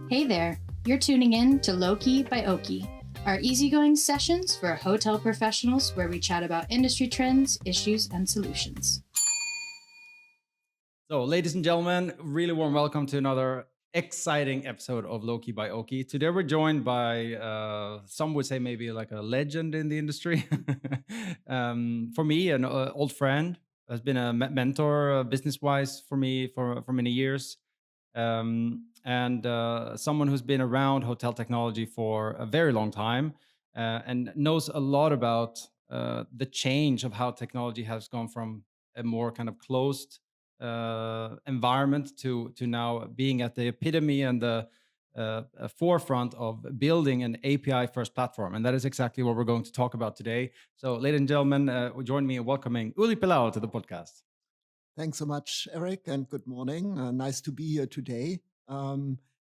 Hey there, you're tuning in to LowKey by Oaky, our easygoing sessions for hotel professionals where we chat about industry trends, issues, and solutions. So, ladies and gentlemen, really warm welcome to another exciting episode of LowKey by Oaky. Today we're joined by, some would say maybe like a legend in the industry. For me, an old friend, has been a mentor business-wise for me for many years. And someone who's been around hotel technology for a very long time and knows a lot about the change of how technology has gone from a more kind of closed environment to now being at the epitome and the forefront of building an API first platform. And that is exactly what we're going to talk about today. So, ladies and gentlemen, join me in welcoming Ulrich Pillau to the podcast. Thanks so much, Erik, and good morning. Nice to be here today.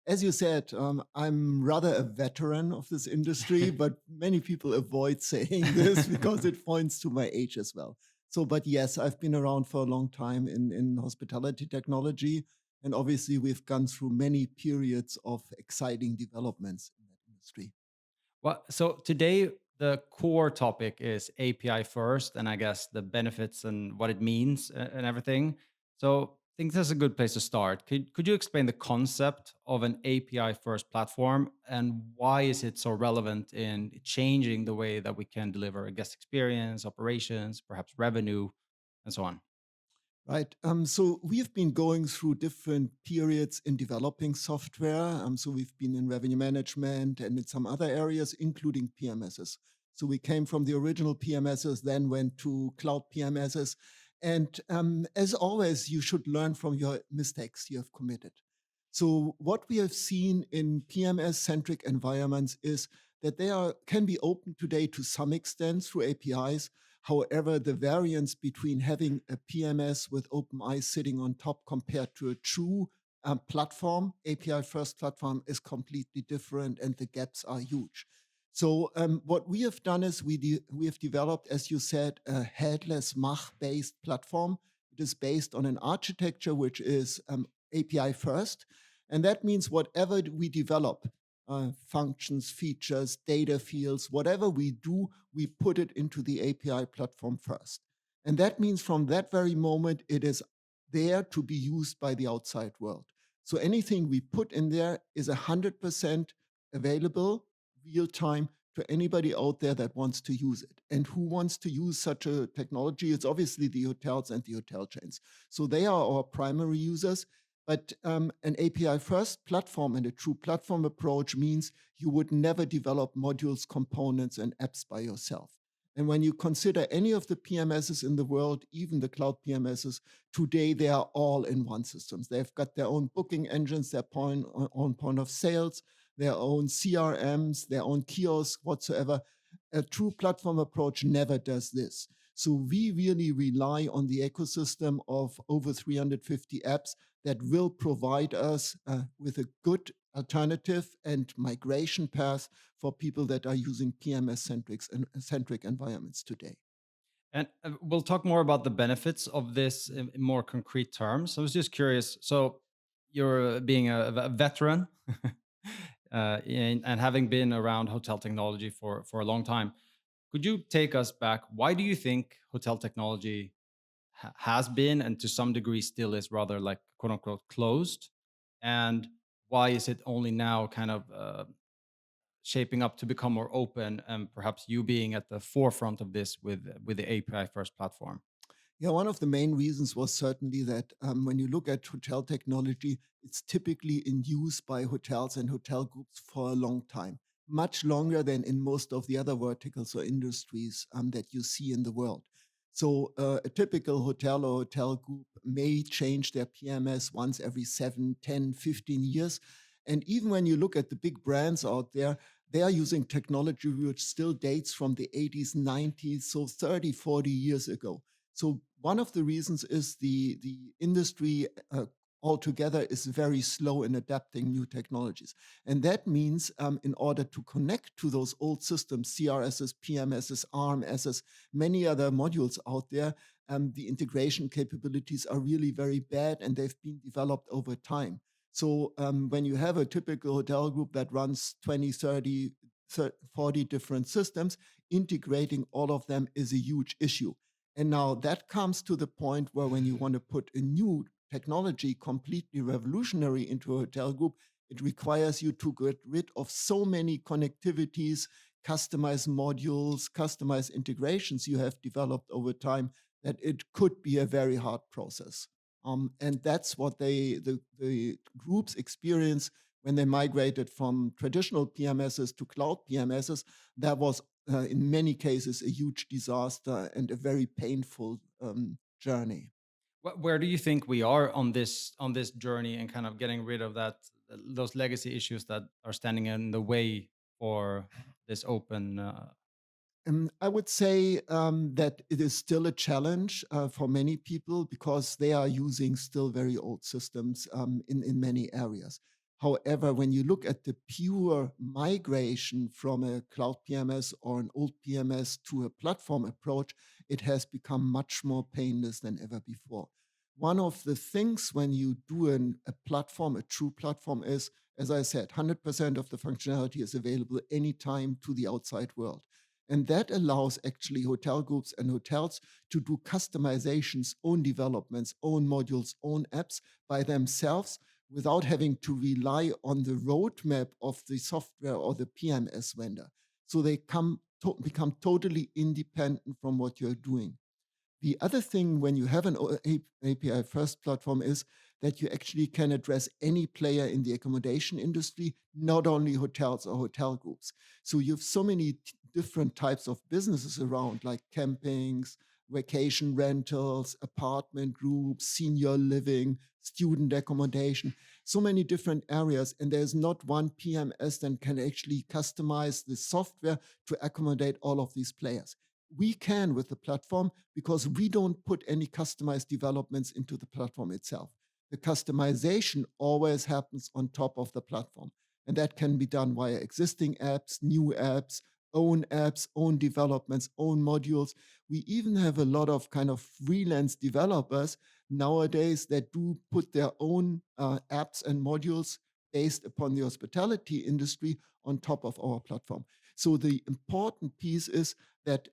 As you said, I'm rather a veteran of this industry, but many people avoid saying this because it points to my age as well. But yes, I've been around for a long time in hospitality technology, and obviously we've gone through many periods of exciting developments in that industry. Well, so today the core topic is API first, and I guess the benefits and what it means and everything. So I think that's a good place to start. Could you explain the concept of an API first platform and why is it so relevant in changing the way that we can deliver a guest experience, operations, perhaps revenue, and so on? Right. So we've been going through different periods in developing software. So we've been in revenue management and in some other areas, including PMSs. So we came from the original PMSs, then went to cloud PMSs. And as always, you should learn from your mistakes you have committed. So what we have seen in PMS-centric environments is that can be open today to some extent through APIs. However, the variance between having a PMS with OpenEye sitting on top compared to a true platform, API-first platform, is completely different, and the gaps are huge. So what we have done is we have developed, as you said, a headless Mach-based platform. It is based on an architecture which is API-first, and that means whatever we develop, functions, features, data fields, whatever we do, we put it into the API platform first. And that means from that very moment, it is there to be used by the outside world. So anything we put in there is 100% available real time to anybody out there that wants to use it. And who wants to use such a technology? It's obviously the hotels and the hotel chains. So they are our primary users. But an API-first platform and a true platform approach means you would never develop modules, components, and apps by yourself. And when you consider any of the PMSs in the world, even the cloud PMSs, today they are all in one system. They've got their own booking engines, their own point of sales, their own CRMs, their own kiosks, whatsoever. A true platform approach never does this. So we really rely on the ecosystem of over 350 apps that will provide us with a good alternative and migration path for people that are using PMS-centric environments today. And we'll talk more about the benefits of this in more concrete terms. I was just curious. So you're being a veteran and having been around hotel technology for a long time. Could you take us back? Why do you think hotel technology has been and to some degree still is rather like quote unquote closed? And why is it only now kind of shaping up to become more open and perhaps you being at the forefront of this with the API first platform? Yeah, one of the main reasons was certainly that when you look at hotel technology, it's typically in use by hotels and hotel groups for a long time, much longer than in most of the other verticals or industries that you see in the world. So a typical hotel or hotel group may change their PMS once every 7, 10, 15 years. And even when you look at the big brands out there, they are using technology which still dates from the 80s, 90s, so 30, 40 years ago. So one of the reasons is the industry altogether is very slow in adapting new technologies. And that means in order to connect to those old systems, CRSs, PMSs, RMSs, many other modules out there, the integration capabilities are really very bad and they've been developed over time. So when you have a typical hotel group that runs 20, 30, 40 different systems, integrating all of them is a huge issue. And now that comes to the point where when you want to put a new technology completely revolutionary into a hotel group, it requires you to get rid of so many connectivities, customized modules, customized integrations you have developed over time that it could be a very hard process. And that's what the groups experience when they migrated from traditional PMSs to cloud PMSs. That was, in many cases, a huge disaster and a very painful journey. Where do you think we are on this journey and kind of getting rid of those legacy issues that are standing in the way for this open? I would say that it is still a challenge for many people because they are using still very old systems in many areas. However, when you look at the pure migration from a cloud PMS or an old PMS to a platform approach, it has become much more painless than ever before. One of the things when you do a platform, a true platform, is, as I said, 100% of the functionality is available anytime to the outside world. And that allows actually hotel groups and hotels to do customizations, own developments, own modules, own apps by themselves without having to rely on the roadmap of the software or the PMS vendor. So they become totally independent from what you're doing. The other thing when you have an API first platform is that you actually can address any player in the accommodation industry, not only hotels or hotel groups. So you have so many different types of businesses around, like campings, vacation rentals, apartment groups, senior living, student accommodation, so many different areas. And there's not one PMS that can actually customize the software to accommodate all of these players. We can with the platform because we don't put any customized developments into the platform itself. The customization always happens on top of the platform. And that can be done via existing apps, new apps, own developments, own modules. We even have a lot of kind of freelance developers nowadays that do put their own apps and modules based upon the hospitality industry on top of our platform. So the important piece is that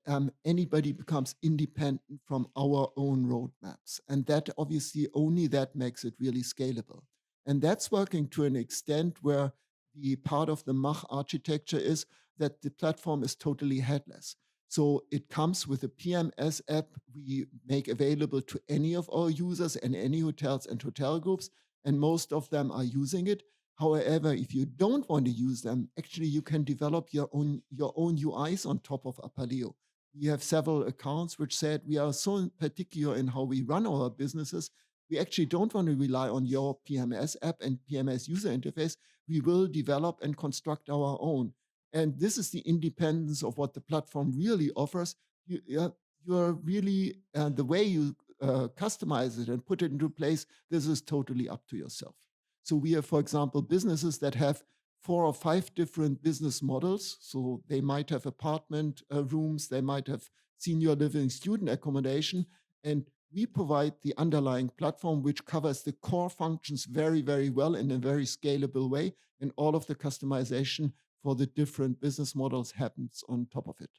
anybody becomes independent from our own roadmaps. And that obviously only that makes it really scalable. And that's working to an extent where the part of the Mach architecture is that the platform is totally headless. So it comes with a PMS app we make available to any of our users and any hotels and hotel groups, and most of them are using it. However, if you don't want to use them, actually you can develop your own UIs on top of Apaleo. We have several accounts which said we are so particular in how we run our businesses. We actually don't want to rely on your PMS app and PMS user interface. We will develop and construct our own. And this is the independence of what the platform really offers. You're really, the way you customize it and put it into place, this is totally up to yourself. So we have, for example, businesses that have 4 or 5 different business models. So they might have apartment rooms, they might have senior living, student accommodation, and we provide the underlying platform which covers the core functions very, very well in a very scalable way, and all of the customization for the different business models happens on top of it.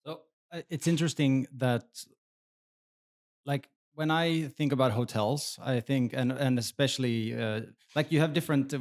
So it's interesting that, like, when I think about hotels, I think, and especially like you have different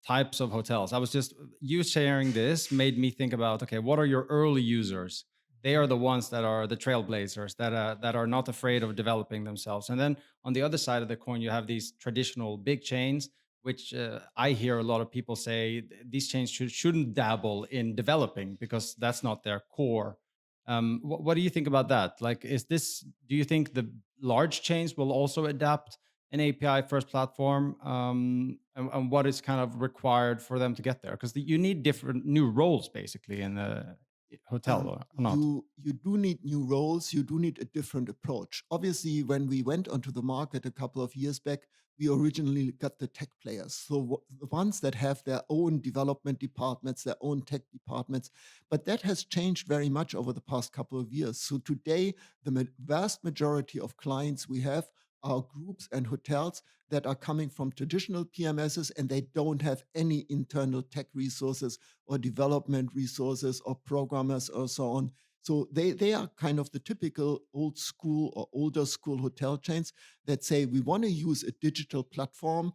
types of hotels. I was just you sharing this made me think about, okay, what are your early users? They are the ones that are the trailblazers that are not afraid of developing themselves. And then on the other side of the coin, you have these traditional big chains, which I hear a lot of people say these chains shouldn't dabble in developing because that's not their core. What do you think about that? Like, do you think the large chains will also adapt an API first platform? And what is kind of required for them to get there? Because you need different new roles basically in the hotel or not. You do need new roles. You do need a different approach. Obviously, when we went onto the market a couple of years back, we originally got the tech players. So the ones that have their own development departments, their own tech departments. But that has changed very much over the past couple of years. So today, the vast majority of clients we have are groups and hotels that are coming from traditional PMSs, and they don't have any internal tech resources or development resources or programmers or so on. So they are kind of the typical old school or older school hotel chains that say we want to use a digital platform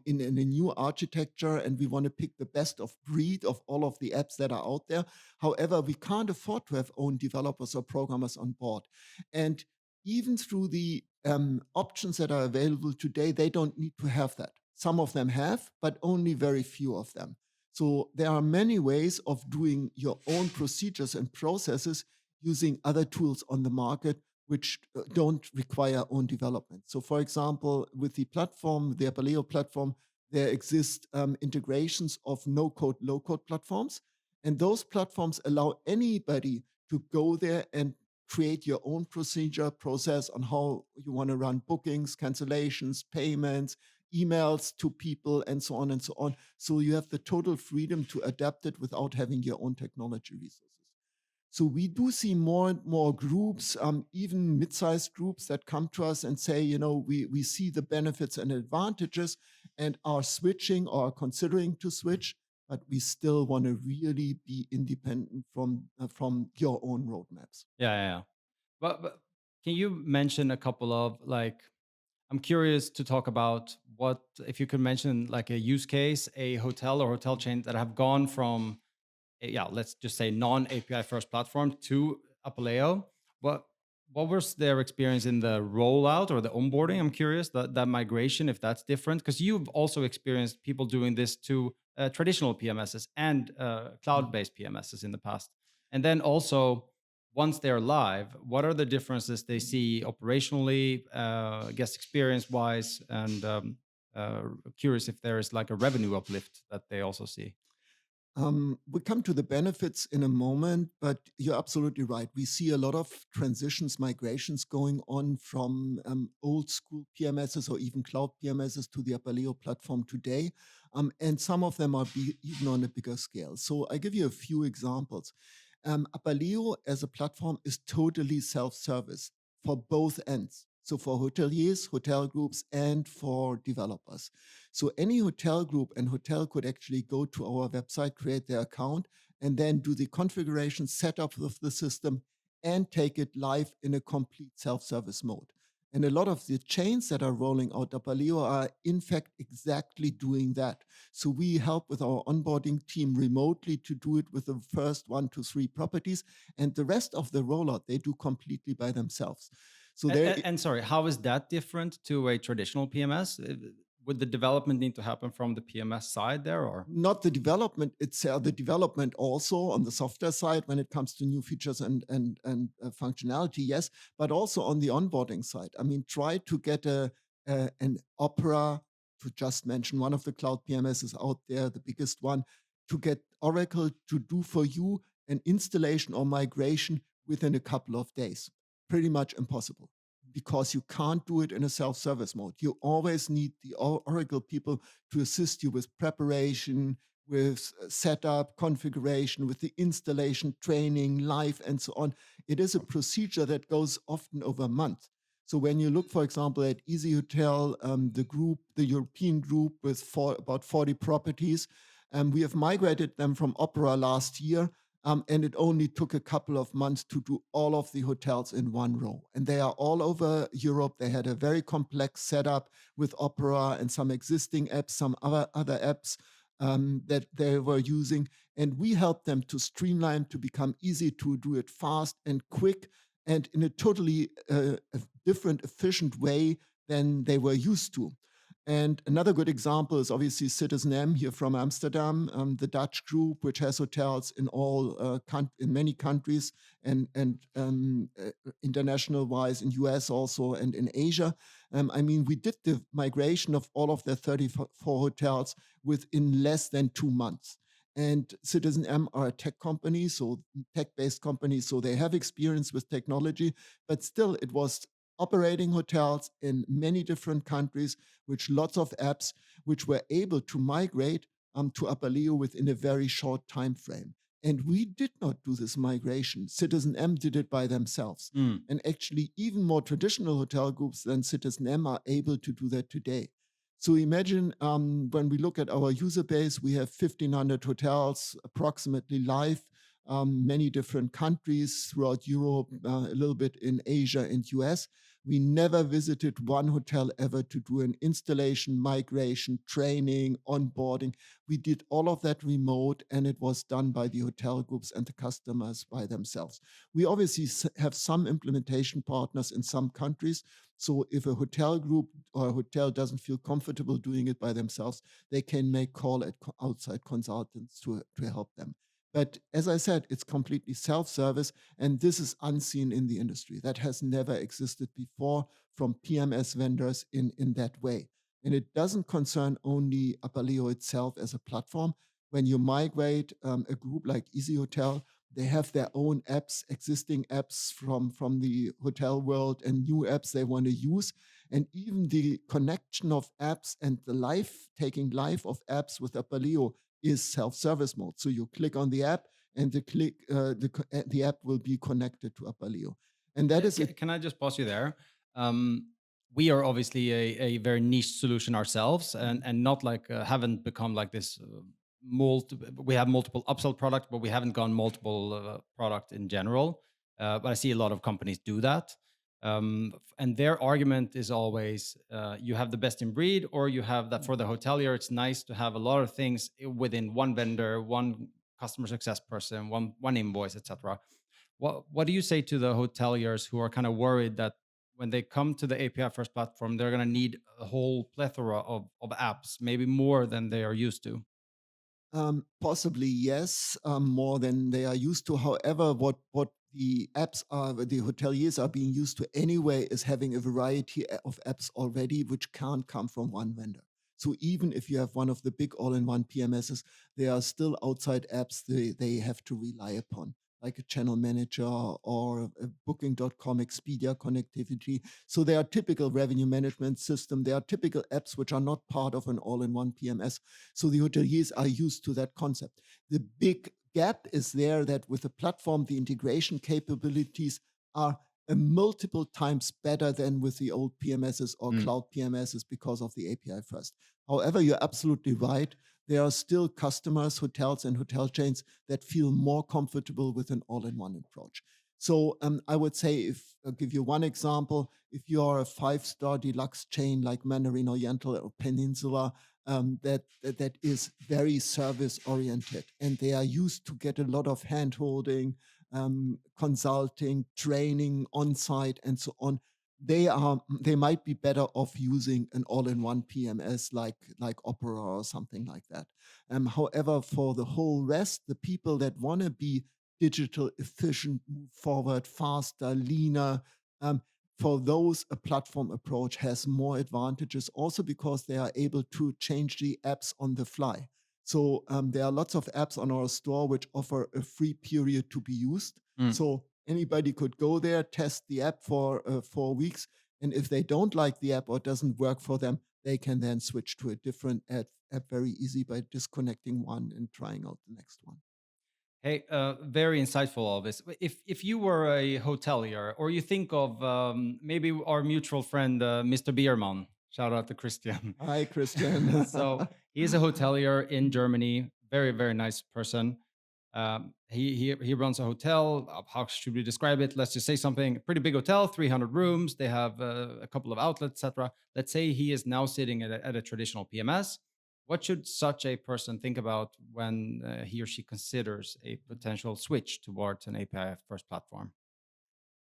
in a new architecture, and we want to pick the best of breed of all of the apps that are out there. However, we can't afford to have own developers or programmers on board. And even through the options that are available today, they don't need to have that. Some of them have, but only very few of them. So there are many ways of doing your own procedures and processes using other tools on the market which don't require own development. So for example, with the platform, the Apaleo platform, there exist integrations of no-code, low-code platforms. And those platforms allow anybody to go there and create your own process on how you want to run bookings, cancellations, payments, emails to people, and so on and so on. So you have the total freedom to adapt it without having your own technology resources. So we do see more and more groups, even mid-sized groups that come to us and say, we see the benefits and advantages and are switching or are considering to switch, but we still want to really be independent from your own roadmaps. Yeah. But can you mention a couple of like, I'm curious to talk about what, if you could mention like a use case, a hotel or hotel chain that have gone from, yeah, let's just say non-API first platform to Apaleo. What was their experience in the rollout or the onboarding? I'm curious that migration, if that's different, because you've also experienced people doing this to traditional PMSs and cloud-based PMSs in the past. And then also, once they're live, what are the differences they see operationally, guest experience-wise, and curious if there is like a revenue uplift that they also see. We come to the benefits in a moment, but you're absolutely right. We see a lot of transitions, migrations going on from old school PMSs or even cloud PMSs to the Apaleo platform today. And some of them are even on a bigger scale. So I give you a few examples. Apaleo as a platform is totally self-service for both ends. So for hoteliers, hotel groups, and for developers. So any hotel group and hotel could actually go to our website, create their account, and then do the configuration, setup of the system, and take it live in a complete self-service mode. And a lot of the chains that are rolling out Apaleo are in fact exactly doing that. So we help with our onboarding team remotely to do it with the first 1 to 3 properties, and the rest of the rollout they do completely by themselves. So and sorry, how is that different to a traditional PMS? Would the development need to happen from the PMS side there, or not the development itself, the development also on the software side when it comes to new features and functionality, yes, but also on the onboarding side. I mean, try to get an Opera, to just mention one of the cloud PMSs out there, the biggest one, to get Oracle to do for you an installation or migration within a couple of days. Pretty much impossible, because you can't do it in a self-service mode. You always need the Oracle people to assist you with preparation, with setup, configuration, with the installation, training, live, and so on. It is a procedure that goes often over months. So when you look, for example, at Easy Hotel, the European group with about 40 properties, we have migrated them from Opera last year. And it only took a couple of months to do all of the hotels in one row. And they are all over Europe. They had a very complex setup with Opera and some existing apps, some other apps that they were using. And we helped them to streamline, to become easy, to do it fast and quick, and in a totally different, efficient way than they were used to. And another good example is obviously Citizen M here from Amsterdam, the Dutch group, which has hotels in in many countries and international wise, in US also, and in Asia. I mean, we did the migration of all of their 34 hotels within less than 2 months. And Citizen M are a tech company, so tech-based company, so they have experience with technology, but still it was operating hotels in many different countries, with lots of apps, which were able to migrate to Apaleo within a very short time frame. And we did not do this migration. Citizen M did it by themselves. Mm. And actually, even more traditional hotel groups than Citizen M are able to do that today. So imagine when we look at our user base, we have 1,500 hotels approximately live, many different countries throughout Europe, a little bit in Asia and US. We never visited one hotel ever to do an installation, migration, training, onboarding. We did all of that remote, and it was done by the hotel groups and the customers by themselves. We obviously have some implementation partners in some countries. So if a hotel group or a hotel doesn't feel comfortable doing it by themselves, they can make call at outside consultants to help them. But as I said, it's completely self-service, and this is unseen in the industry. That has never existed before from PMS vendors in that way. And it doesn't concern only Apaleo itself as a platform. When you migrate a group like Easy Hotel, they have their own apps, existing apps from the hotel world and new apps they want to use. And even the connection of apps and the taking live of apps with Apaleo is self-service mode. So you click on the app and the app will be connected to Apaleo. And that is it. Can I just pause you there? We are obviously a very niche solution ourselves, and not like haven't become like this. We have multiple upsell products, but we haven't gone multiple product in general. But I see a lot of companies do that. And their argument is always you have the best in breed, or you have that for the hotelier. It's nice to have a lot of things within one vendor, one customer success person, one invoice, etc. What do you say to the hoteliers who are kind of worried that when they come to the API first platform, they're going to need a whole plethora of apps, maybe more than they are used to? Possibly, yes, more than they are used to. However, what the hoteliers are being used to anyway is having a variety of apps already, which can't come from one vendor. So even if you have one of the big all-in-one PMSs, there are still outside apps they have to rely upon, like a channel manager or a booking.com, Expedia connectivity. So they are typical revenue management system. They are typical apps which are not part of an all-in-one PMS. So the hoteliers are used to that concept. The big gap is there that with the platform, the integration capabilities are multiple times better than with the old PMSs or cloud PMSs because of the API first. However, you're absolutely right. There are still customers, hotels and hotel chains that feel more comfortable with an all-in-one approach. So I would say, if I'll give you one example, if you are a 5-star deluxe chain like Mandarin Oriental or Peninsula, that is very service oriented, and they are used to get a lot of hand holding, consulting, training on site, and so on. They might be better off using an all-in-one PMS like Opera or something like that. However, for the whole rest, the people that want to be digital, efficient, move forward, faster, leaner, for those, a platform approach has more advantages, also because they are able to change the apps on the fly. So there are lots of apps on our store which offer a free period to be used. So anybody could go there, test the app for 4 weeks. And if they don't like the app or it doesn't work for them, they can then switch to a different app very easy by disconnecting one and trying out the next one. Hey, very insightful all this. If you were a hotelier, or you think of maybe our mutual friend, Mr. Biermann, shout out to Christian. Hi, Christian. So he's a hotelier in Germany, very, very nice person. He runs a hotel. How should we describe it? Let's just say something pretty big hotel, 300 rooms. They have a couple of outlets, etc. Let's say he is now sitting at a traditional PMS. What should such a person think about when he or she considers a potential switch towards an API first platform?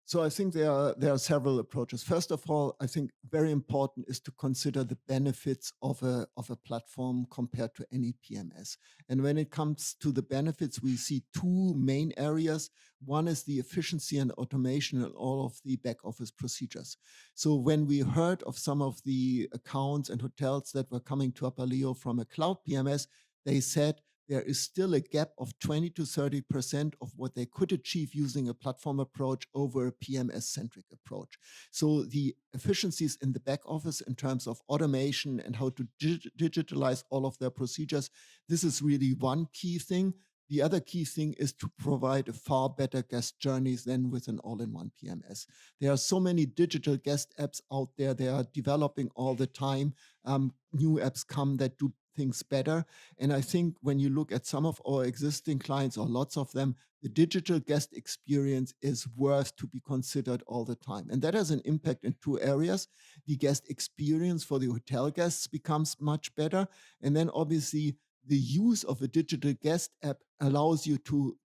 So I think there are several approaches. First of all, I think very important is to consider the benefits of a platform compared to any PMS. And when it comes to the benefits, we see two main areas. One is the efficiency and automation in all of the back office procedures. So when we heard of some of the accounts and hotels that were coming to Apaleo from a cloud PMS, they said there is still a gap of 20 to 30% of what they could achieve using a platform approach over a PMS-centric approach. So the efficiencies in the back office in terms of automation and how to digitalize all of their procedures, this is really one key thing. the other key thing is to provide a far better guest journeys than with an all-in-one PMS. There are so many digital guest apps out there. They are developing all the time. New apps come that do things better. And I think when you look at some of our existing clients, or lots of them, the digital guest experience is worth to be considered all the time. And that has an impact in two areas. The guest experience for the hotel guests becomes much better. And then obviously the use of a digital guest app allows you to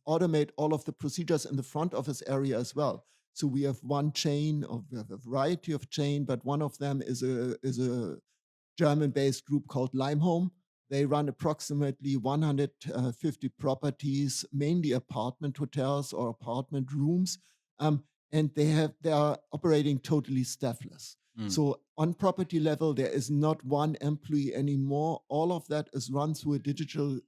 automate all of the procedures in the front office area as well. So we have one chain, or we have a variety of chain, but one of them is a German-based group called Limehome. They run approximately 150 properties, mainly apartment hotels or apartment rooms, and they are operating totally staffless. So on property level, there is not one employee anymore. All of that is run through a digital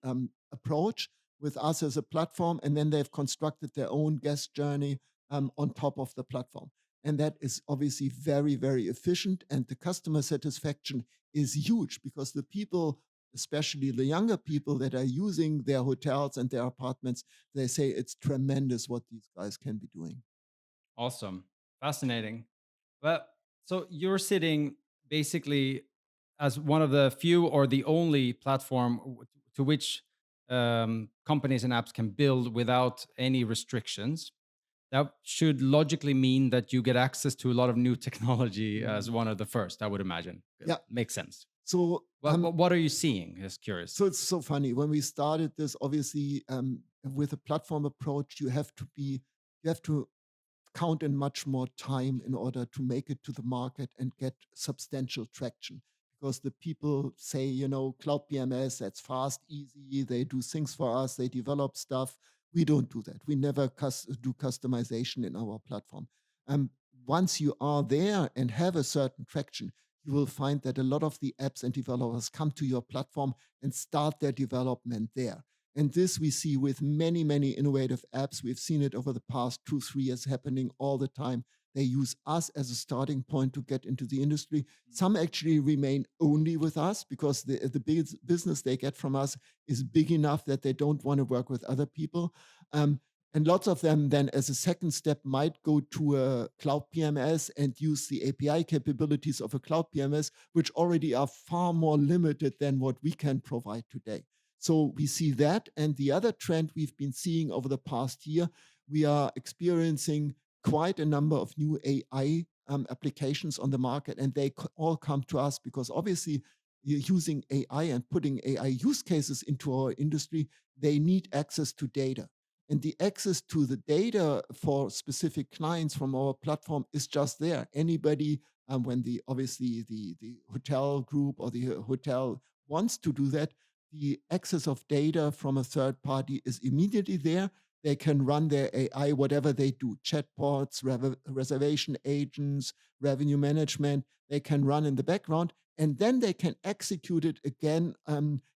approach with us as a platform, and then they've constructed their own guest journey on top of the platform. And that is obviously very, very efficient, and the customer satisfaction is huge because the people, especially the younger people that are using their hotels and their apartments, they say it's tremendous what these guys can be doing. Awesome. Fascinating. Well, so you're sitting basically as one of the few or the only platform to which companies and apps can build without any restrictions. That should logically mean that you get access to a lot of new technology as one of the first, I would imagine. Yeah. Makes sense. So what are you seeing? Just curious. So it's so funny. When we started this, obviously, with a platform approach, you have to count in much more time in order to make it to the market and get substantial traction. Because the people say, cloud PMS, that's fast, easy, they do things for us, they develop stuff. We don't do that. We never do customization in our platform. Once you are there and have a certain traction, you will find that a lot of the apps and developers come to your platform and start their development there. And this we see with many, many innovative apps. We've seen it over the past 2-3 years happening all the time. They use us as a starting point to get into the industry. Some actually remain only with us because the biggest business they get from us is big enough that they don't want to work with other people. And lots of them then, as a second step, might go to a cloud PMS and use the API capabilities of a cloud PMS, which already are far more limited than what we can provide today. So we see that. And the other trend we've been seeing over the past year, we are experiencing quite a number of new AI applications on the market, and they all come to us because obviously using AI and putting AI use cases into our industry, they need access to data. And the access to the data for specific clients from our platform is just there. Anybody, when the hotel group or the hotel wants to do that, the access of data from a third party is immediately there. They can run their AI, whatever they do, chatbots, reservation agents, revenue management, they can run in the background, and then they can execute it again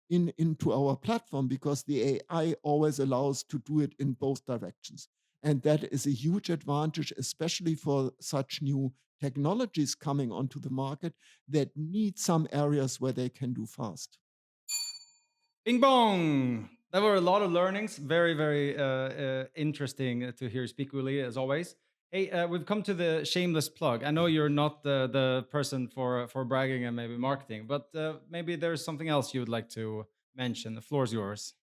into our platform because the AI always allows to do it in both directions. And that is a huge advantage, especially for such new technologies coming onto the market that need some areas where they can do fast. Bing bong. There were a lot of learnings. Very, very interesting to hear you speak, Uli, as always. Hey, we've come to the shameless plug. I know you're not the person for bragging and maybe marketing, but maybe there's something else you would like to mention. The floor is yours.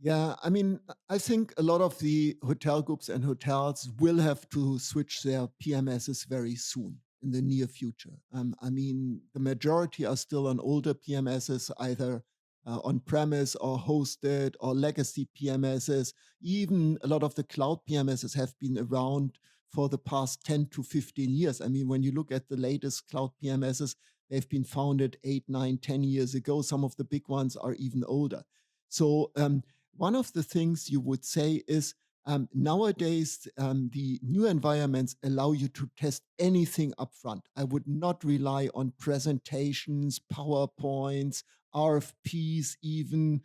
Yeah, I mean, I think a lot of the hotel groups and hotels will have to switch their PMSs very soon in the near future. I mean, the majority are still on older PMSs, either on-premise or hosted or legacy PMSs. Even a lot of the cloud PMSs have been around for the past 10 to 15 years. I mean, when you look at the latest cloud PMSs, they've been founded 8, 9, 10 years ago. Some of the big ones are even older. So one of the things you would say is nowadays, the new environments allow you to test anything upfront. I would not rely on presentations, PowerPoints, RFPs, even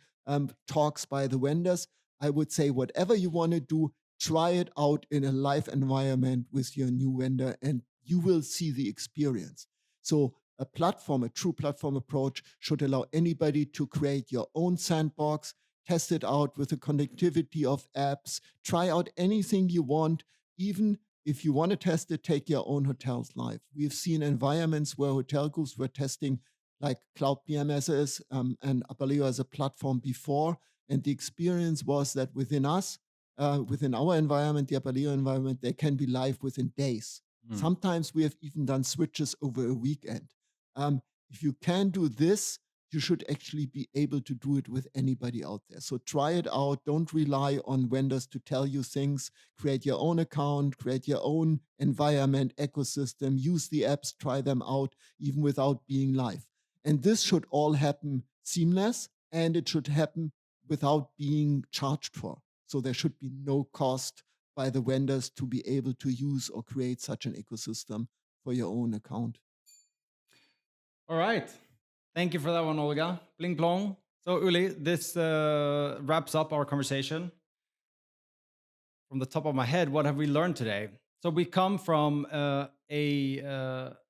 talks by the vendors. I would say whatever you want to do, try it out in a live environment with your new vendor, and you will see the experience. So a true platform approach should allow anybody to create your own sandbox, test it out with the connectivity of apps, try out anything you want, even if you want to test it, take your own hotels live. We've seen environments where hotel groups were testing like cloud PMSs and Apaleo as a platform before. And the experience was that within our environment, the Apaleo environment, they can be live within days. Sometimes we have even done switches over a weekend. If you can do this, you should actually be able to do it with anybody out there. So try it out. Don't rely on vendors to tell you things. Create your own account, create your own environment, ecosystem, use the apps, try them out, even without being live. And this should all happen seamless, and it should happen without being charged for. So there should be no cost by the vendors to be able to use or create such an ecosystem for your own account. All right. Thank you for that one, Olga. Bling plong. So, Uli, this wraps up our conversation. From the top of my head, what have we learned today? So we come from an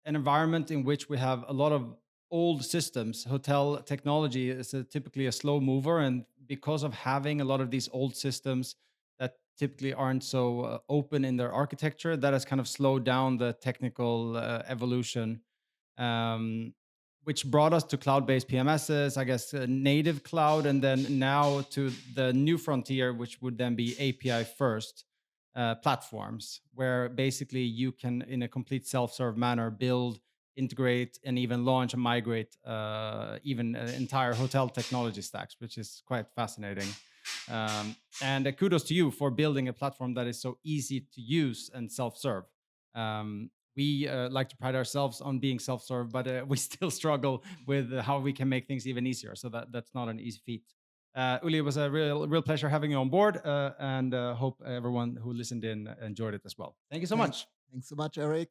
environment in which we have a lot of old systems. Hotel technology is typically a slow mover, and because of having a lot of these old systems that typically aren't so open in their architecture, that has kind of slowed down the technical evolution. Which brought us to cloud-based PMSs, I guess, native cloud, and then now to the new frontier, which would then be API-first platforms, where basically you can, in a complete self-serve manner, build, integrate, and even launch and migrate even entire hotel technology stacks, which is quite fascinating. And kudos to you for building a platform that is so easy to use and self-serve. We like to pride ourselves on being self-serve, but we still struggle with how we can make things even easier. So that's not an easy feat. Uli, it was a real pleasure having you on board, and hope everyone who listened in enjoyed it as well. Thank you so much. Thanks so much, Erik.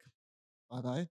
Bye-bye.